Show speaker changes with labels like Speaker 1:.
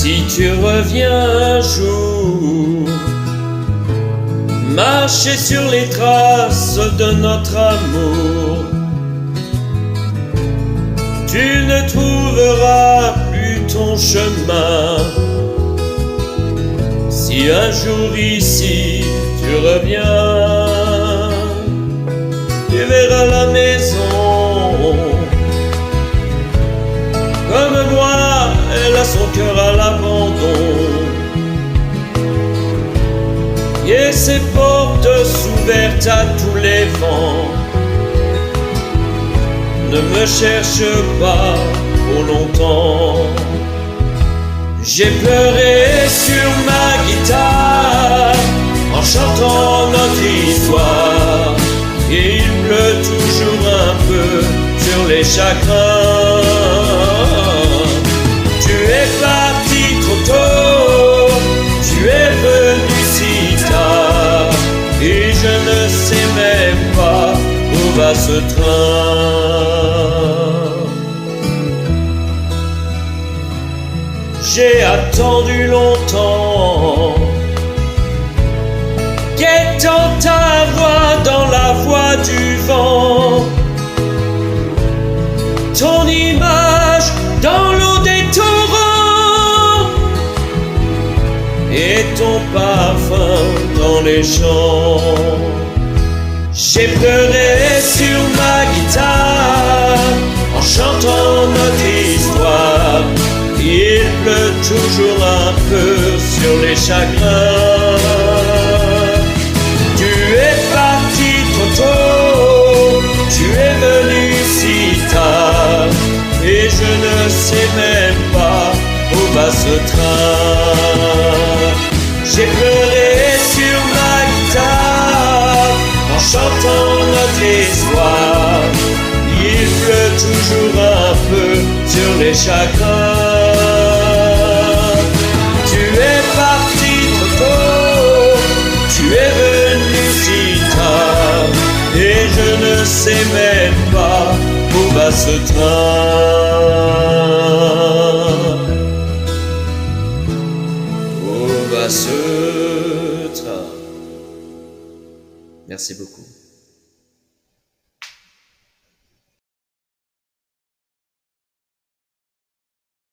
Speaker 1: Si tu reviens un jour, marcher sur les traces de notre amour, tu ne trouveras plus ton chemin. Si un jour ici tu reviens, tu verras la maison. Comme moi, elle a son cœur à l'abandon et ses portes ouvertes à tous les vents. Ne me cherche pas trop longtemps. J'ai pleuré sur ma guitare en chantant notre histoire, et il pleut toujours un peu sur les chagrins. Tu es parti trop tôt, tu es venu si tard, et je ne sais même pas où va ce train. J'ai attendu longtemps, guettant ta voix dans la voix du vent, ton image dans l'eau des torrents, et ton parfum dans les champs. J'ai pleuré sur ma guitare en chantant notre histoire. Il pleut toujours un peu sur les chagrins. Tu es parti trop tôt, tu es venu si tard, et je ne sais même pas où va ce train. J'ai pleuré sur ma guitare en chantant notre histoire. Il pleut toujours un peu sur les chagrins. Tu es parti trop tôt, tu es venu si tard, et je ne sais même pas où va ce train.